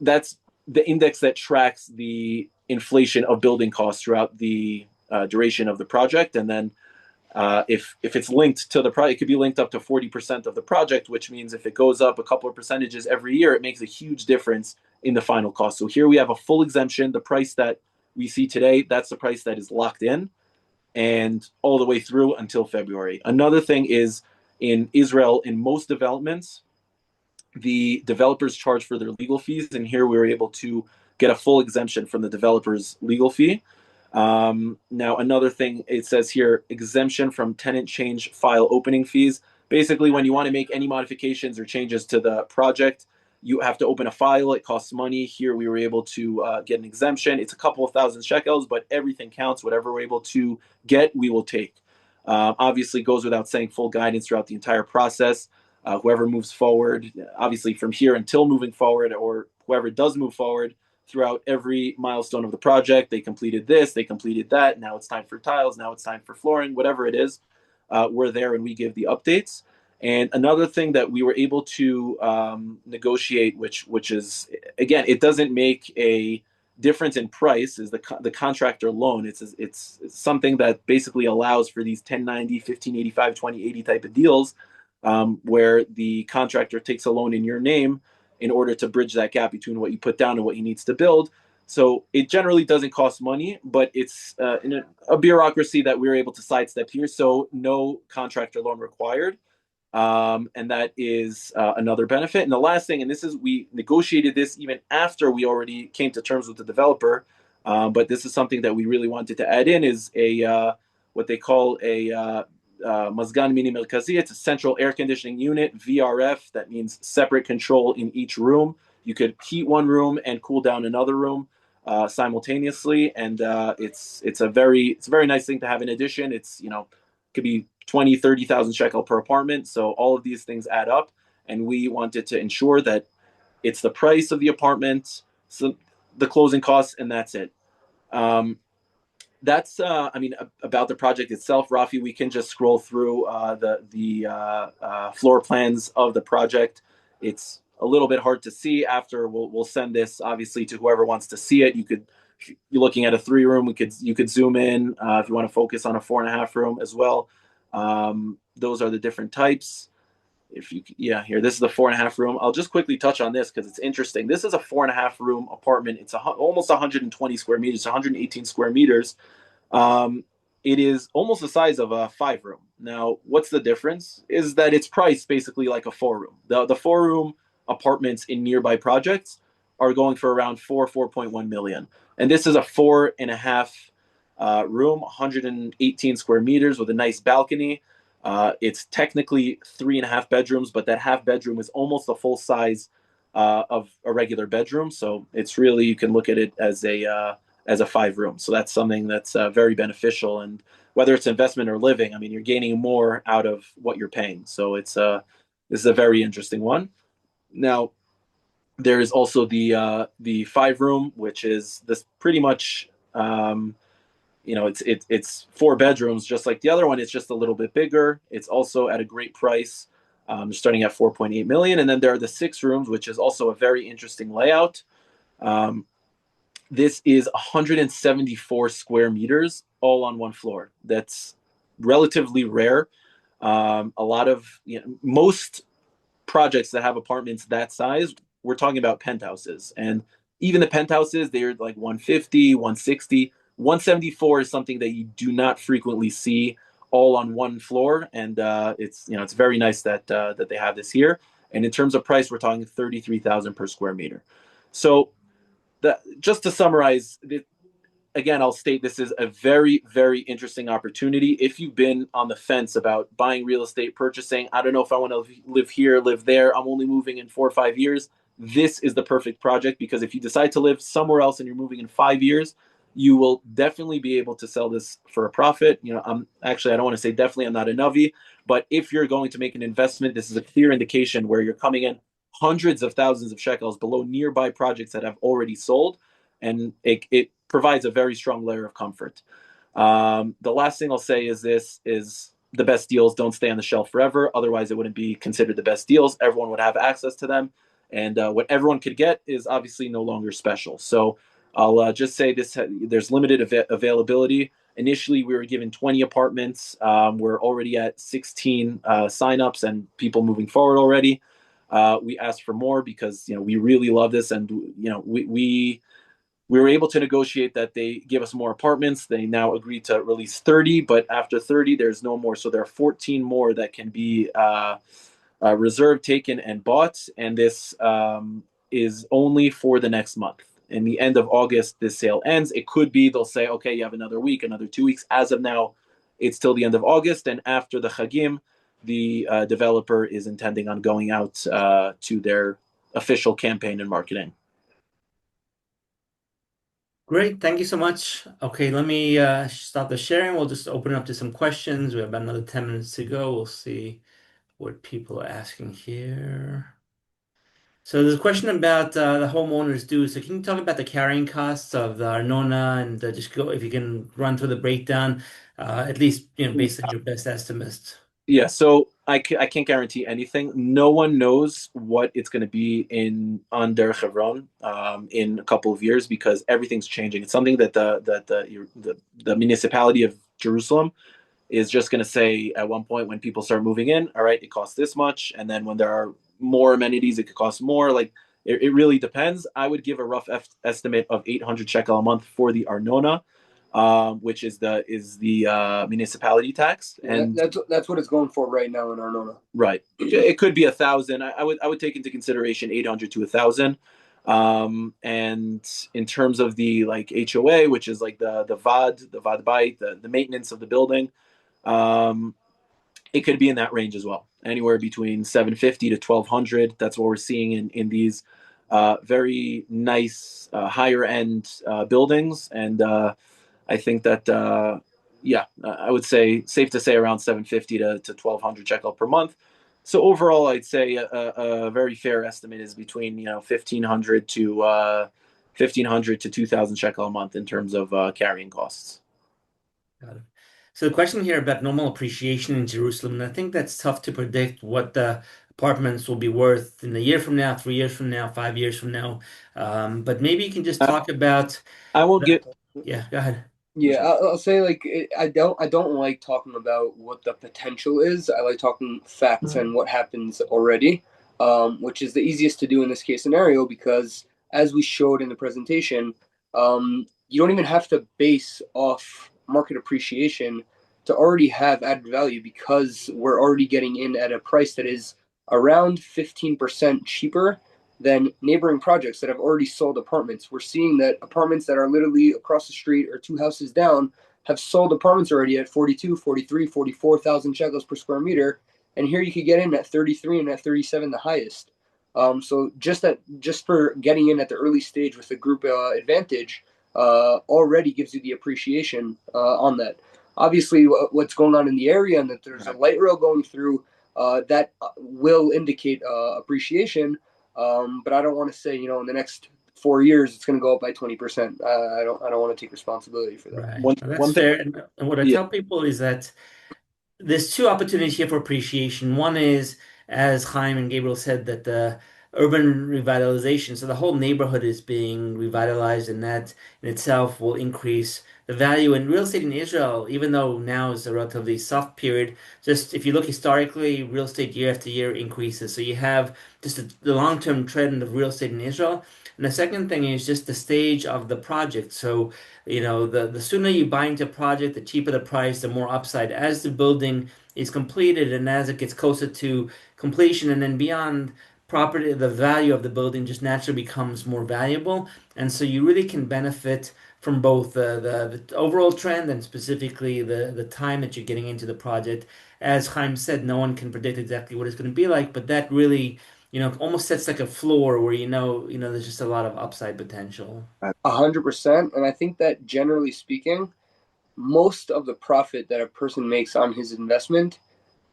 that's the index that tracks the inflation of building costs throughout the duration of the project. And then if it's linked to the project, it could be linked up to 40% of the project, which means if it goes up a couple of percentages every year, it makes a huge difference in the final cost. So here we have a full exemption. The price that we see today, that's the price that is locked in, and all the way through until February. Another thing is, in Israel, in most developments, the developers charge for their legal fees, and here we were able to get a full exemption from the developer's legal fee. Now, another thing, it says here, exemption from tenant change file opening fees. Basically, when you want to make any modifications or changes to the project, you have to open a file. It costs money. Here we were able to get an exemption. It's a couple of thousand shekels, but everything counts. Whatever we're able to get, we will take. Obviously, goes without saying, full guidance throughout the entire process. Whoever moves forward, obviously from here until moving forward, or whoever does move forward, throughout every milestone of the project, they completed this, they completed that. Now it's time for tiles. Now it's time for flooring. Whatever it is, we're there and we give the updates. And another thing that we were able to negotiate, which is, again, it doesn't make a difference in price, is the contractor loan. It's something that basically allows for these 1090, 1585, 2080 type of deals, where the contractor takes a loan in your name in order to bridge that gap between what you put down and what he needs to build. So it generally doesn't cost money, but it's a bureaucracy that we're able to sidestep here. So no contractor loan required. And that is another benefit. And the last thing, and this is, we negotiated this even after we already came to terms with the developer, but this is something that we really wanted to add in, is what they call a Mazgan Mini Merkazi. It's a central air conditioning unit, VRF. That means separate control in each room. You could heat one room and cool down another room simultaneously, and it's a very nice thing to have in addition. It's could be 20,000-30,000 shekel per apartment. So all of these things add up, and we wanted to ensure that it's the price of the apartment, so the closing costs, and that's it. That's about the project itself. Rafi, we can just scroll through the floor plans of the project. It's a little bit hard to see. After we'll send this obviously to whoever wants to see it. You're looking at a 3-room. You could zoom in if you want to focus on a 4.5 room as well. Those are the different types. Here, this is the 4.5 room. I'll just quickly touch on this because it's interesting. This is a 4.5 room apartment. It's almost 120 square meters, 118 square meters. It is almost the size of a 5-room. Now, what's the difference? Is that it's priced basically like a 4-room. The 4-room apartments in nearby projects are going for around 4.1 million. And this is a 4.5 room, 118 square meters with a nice balcony. It's technically 3.5 bedrooms, but that half bedroom is almost the full size of a regular bedroom. So it's really, you can look at it as a 5 room. So that's something that's very beneficial. And whether it's investment or living, I mean, you're gaining more out of what you're paying. So this is a very interesting one. Now, there is also the 5 room, which is this pretty much it's 4 bedrooms, just like the other one. It's just a little bit bigger. It's also at a great price, starting at 4.8 million. And then there are the 6 rooms, which is also a very interesting layout. This is 174 square meters, all on one floor. That's relatively rare. A lot of most projects that have apartments that size, we're talking about penthouses. And even the penthouses, they're like 150, 160. 174 is something that you do not frequently see all on one floor. And it's very nice that they have this here. And in terms of price, we're talking 33,000 per square meter. So just to summarize, again, I'll state this is a very, very interesting opportunity. If you've been on the fence about buying real estate, purchasing, I don't know if I want to live here, live there, I'm only moving in 4 or 5 years, this is the perfect project, because if you decide to live somewhere else and you're moving in 5 years, you will definitely be able to sell this for a profit. I don't want to say definitely, I'm not a Navi, but if you're going to make an investment, this is a clear indication where you're coming in hundreds of thousands of shekels below nearby projects that have already sold. And it provides a very strong layer of comfort. The last thing I'll say is the best deals don't stay on the shelf forever. Otherwise, it wouldn't be considered the best deals. Everyone would have access to them. And what everyone could get is obviously no longer special. So I'll just say there's limited availability. Initially, we were given 20 apartments. We're already at 16 signups and people moving forward already. We asked for more because we really love this, and we were able to negotiate that they give us more apartments. They now agreed to release 30, but after 30, there's no more. So there are 14 more that can be reserved, taken, and bought. And this is only for the next month. In the end of August, this sale ends. It could be they'll say, okay, you have another week, another 2 weeks. As of now, it's till the end of August. And after the Chagim, the developer is intending on going out to their official campaign and marketing. Great, thank you so much. Okay, let me stop the sharing. We'll just open it up to some questions. We have about another 10 minutes to go. We'll see what people are asking here. So there's a question about the homeowners due. So can you talk about the carrying costs of the Arnona, and just go, if you can run through the breakdown, at least based on your best estimates. Yeah, so I can't guarantee anything. No one knows what it's going to be on Der Hebron in a couple of years, because everything's changing. It's something that the municipality of Jerusalem is just going to say at one point when people start moving in, all right, it costs this much, and then when there are more amenities, it could cost more. Like it really depends. I would give a rough estimate of 800 shekel a month for the Arnona, which is the municipality tax, and that's what it's going for right now in Arnona. Right, it could be 1,000. I would take into consideration 800 to 1,000. And in terms of the like HOA, which is like the vad bite, the maintenance of the building, it could be in that range as well, anywhere between 750 to 1,200. That's what we're seeing in these very nice higher end buildings. And I think that I would say safe to say around 750 to 1,200 shekel per month. So overall, I'd say a very fair estimate is between 1,500 to 2,000 shekel a month in terms of carrying costs. Got it. So the question here about normal appreciation in Jerusalem, and I think that's tough to predict what the apartments will be worth in a year from now, 3 years from now, 5 years from now. But maybe you can just talk about. I won't get. Yeah, go ahead. Yeah, I'll say I don't like talking about what the potential is. I like talking facts and what happens already, which is the easiest to do in this case scenario, because as we showed in the presentation, you don't even have to base off market appreciation to already have added value, because we're already getting in at a price that is around 15% cheaper than neighboring projects that have already sold apartments. We're seeing that apartments that are literally across the street or two houses down have sold apartments already at 42, 43, 44,000 shekels per square meter. And here you could get in at 33 and at 37, the highest. So just for getting in at the early stage with the group advantage already gives you the appreciation on that. Obviously, what's going on in the area and that there's a light rail going through that will indicate appreciation. But I don't want to say, in the next 4 years it's going to go up by 20%. I don't want to take responsibility for that. Right. One Well, that's one thing, fair. And what I yeah, tell people is that there's two opportunities here for appreciation. One is, as Chaim and Gabriel said, that the urban revitalization, so the whole neighborhood is being revitalized, and that in itself will increase the value in real estate in Israel, even though now is a relatively soft period. Just if you look historically, real estate year after year increases. So you have just the long-term trend of real estate in Israel. And the second thing is just the stage of the project. So the sooner you buy into a project, the cheaper the price, the more upside. As the building is completed and as it gets closer to completion and then beyond, property, the value of the building just naturally becomes more valuable. And so you really can benefit from both the overall trend and specifically the time that you're getting into the project. As Chaim said, no one can predict exactly what it's going to be like, but that really, almost sets like a floor where there's just a lot of upside potential. 100%. And I think that generally speaking, most of the profit that a person makes on his investment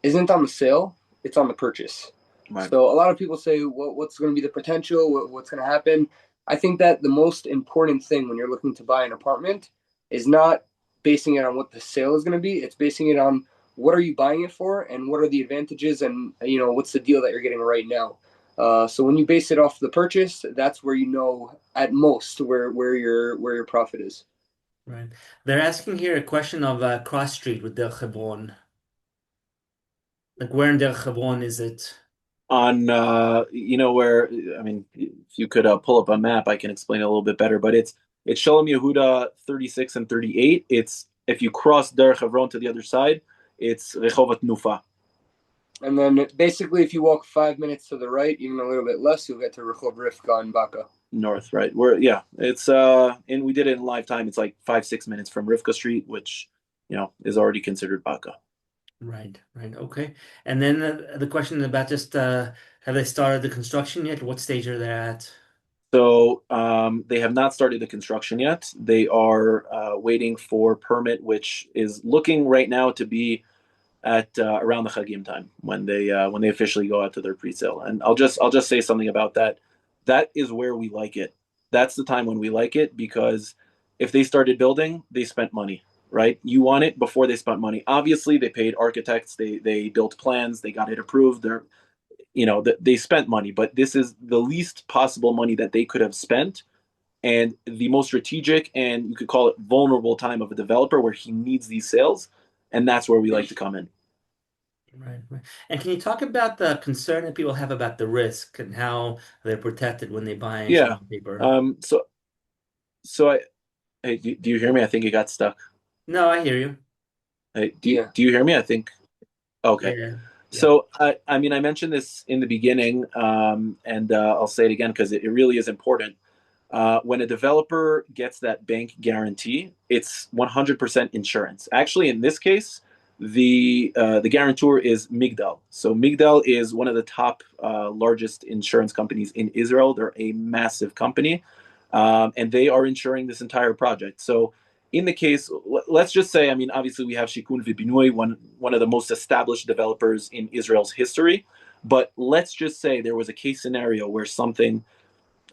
isn't on the sale, it's on the purchase. right. So a lot of people say, what's going to be the potential? What's going to happen? I think that the most important thing when you're looking to buy an apartment is not basing it on what the sale is going to be. It's basing it on what are you buying it for and what are the advantages and what's the deal that you're getting right now. So when you base it off the purchase, that's where you know at most where your profit is. Right. They're asking here a question of cross street with Del Hebron. Like where in Del Hebron is it? On where, I mean, if you could pull up a map, I can explain it a little bit better. But it's Shalom Yehuda 36 and 38. It's if you cross Derech Havron to the other side, it's Rehovat Nufa And then basically, if you walk 5 minutes to the right, even a little bit less, you'll get to Rehov Rivka and Baka. north, right? Where yeah, it's and we did it in live time. It's like 5-6 minutes from Rivka Street, which is already considered Baka. Right, right. Okay. And then the question about just have they started the construction yet? What stage are they at? So they have not started the construction yet. They are waiting for permit, which is looking right now to be at around the Chagim time when they officially go out to their pre-sale. And I'll just say something about that. That is where we like it. That's the time when we like it because if they started building, they spent money, right? You want it before they spent money. Obviously, they paid architects, they built plans, they got it approved. They spent money, but this is the least possible money that they could have spent and the most strategic and you could call it vulnerable time of a developer where he needs these sales, and that's where we like to come in. Right, right. And can you talk about the concern that people have about the risk and how they're protected when they buy and sell Yeah. on paper? So hey, do you hear me? I think it got stuck. No, I hear you. Hey, do you, Yeah. do you hear me? I think okay. Yeah, yeah. So I mean, I mentioned this in the beginning, and I'll say it again because it really is important. When a developer gets that bank guarantee, it's 100% insurance. Actually, in this case, the guarantor is Migdal. So Migdal is one of the top largest insurance companies in Israel. They're a massive company, and they are insuring this entire project. So in the case, let's just say, I mean, obviously we have Shikun Vibinui, one of the most established developers in Israel's history. But let's just say there was a case scenario where something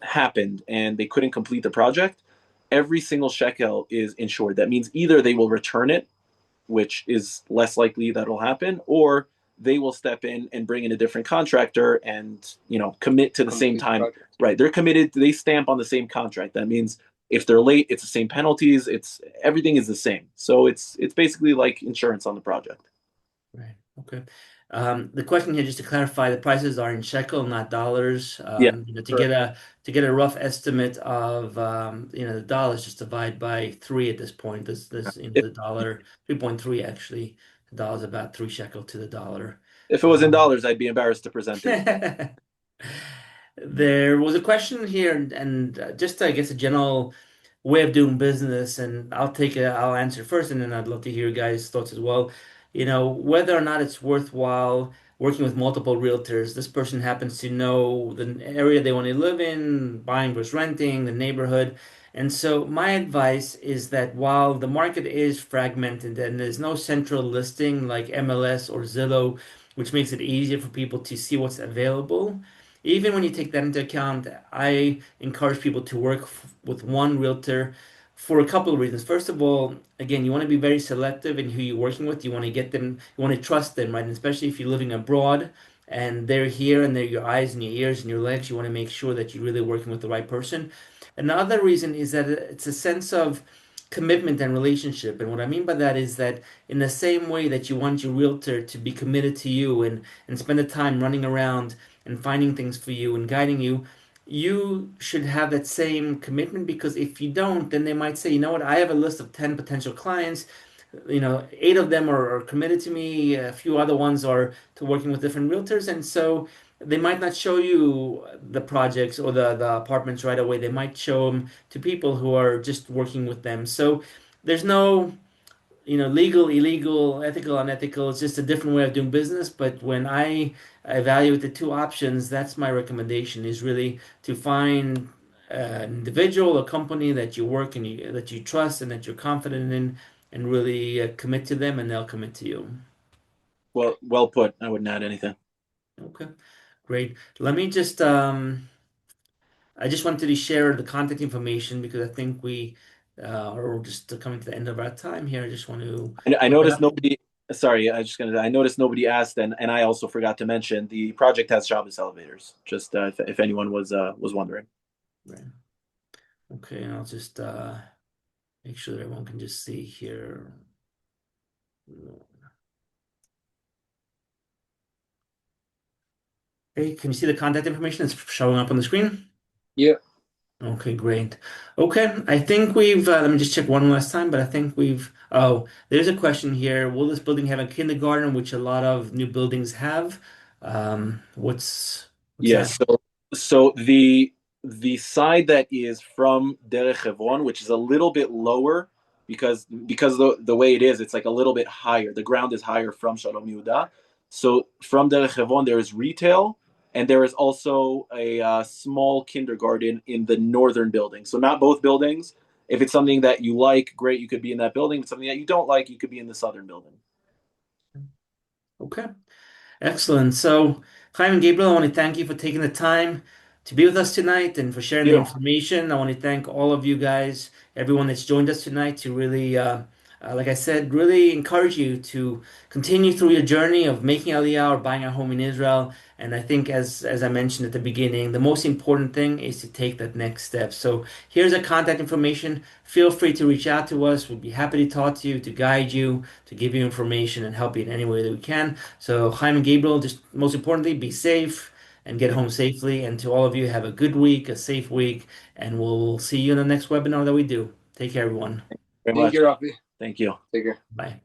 happened and they couldn't complete the project, every single shekel is insured. That means either they will return it, which is less likely that'll happen, or they will step in and bring in a different contractor and commit to the same Complete the time. project. Right, they're committed. They stamp on the same contract. That means if they're late, it's the same penalties. It's everything is the same. So it's basically like insurance on the project. Right. Okay. The question here, just to clarify, the prices are in shekel, not dollars. Yeah, To get Correct. a rough estimate of the dollars, just divide by three at this point. This if the dollar 3.3 actually. The dollar is about 3 shekel to the dollar. if it was in Um, dollars, I'd be embarrassed to present it. There was a question here, and just I guess a general way of doing business, and I'll answer first, and then I'd love to hear your guys' thoughts as well. Whether or not it's worthwhile working with multiple realtors. This person happens to know the area they want to live in, buying versus renting, the neighborhood. And so my advice is that while the market is fragmented and there's no central listing like MLS or Zillow, which makes it easier for people to see what's available. Even when you take that into account, I encourage people to work with one realtor for a couple of reasons. First of all, again, you want to be very selective in who you're working with. You want to get them, you want to trust them, right? And especially if you're living abroad and they're here and they're your eyes and your ears and your legs, you want to make sure that you're really working with the right person. Another reason is that it's a sense of commitment and relationship. And what I mean by that is that in the same way that you want your realtor to be committed to you and spend the time running around and finding things for you and guiding you, you should have that same commitment because if you don't, then they might say, you know what, I have a list of 10 potential clients. Eight of them are committed to me, a few other ones are to working with different realtors, and so they might not show you the projects or the apartments right away. They might show them to people who are just working with them. So there's no legal, illegal, ethical, unethical. It's just a different way of doing business. But when I evaluate the two options, that's my recommendation is really to find an individual, a company that you work and that you trust and that you're confident in, and really commit to them, and they'll commit to you. Well put. I wouldn't add anything. Okay, great. Let me just I just wanted to share the contact information because I think we are just coming to the end of our time here. I just want to I put that noticed up. nobody. Sorry, I noticed nobody asked, and I also forgot to mention the project has Shabbos elevators. Just if anyone was wondering. Right. Okay, and I'll just make sure that everyone can just see here. Okay, can you see the contact information that's showing up on the screen? Yeah. Okay, great. Okay, I think we've, let me just check one last time, but I think there's a question here. Will this building have a kindergarten, which a lot of new buildings have? What's that? Yes. So the side that is from Derech Hebron, which is a little bit lower because the way it is, it's like a little bit higher. The ground is higher from Shalom Yehuda. So from Derech Hebron, there is retail, and there is also a small kindergarten in the northern building. So not both buildings. If it's something that you like, great, you could be in that building. If it's something that you don't like, you could be in the southern building. Okay. Excellent. So, Chaim and Gabriel, I want to thank you for taking the time to be with us tonight and for sharing the You. information. I want to thank all of you guys, everyone that's joined us tonight, to really, like I said, really encourage you to continue through your journey of making Aliyah or buying a home in Israel. And I think, as I mentioned at the beginning, the most important thing is to take that next step. So, here's our contact information. Feel free to reach out to us. We'd be happy to talk to you, to guide you, to give you information and help you in any way that we can. So, Chaim and Gabriel, just most importantly, be safe and get home safely. And to all of you, have a good week, a safe week, and we'll see you in the next webinar that we do. Take care, everyone. Very Thank much. you, Rafi. Thank you. Take care. Bye.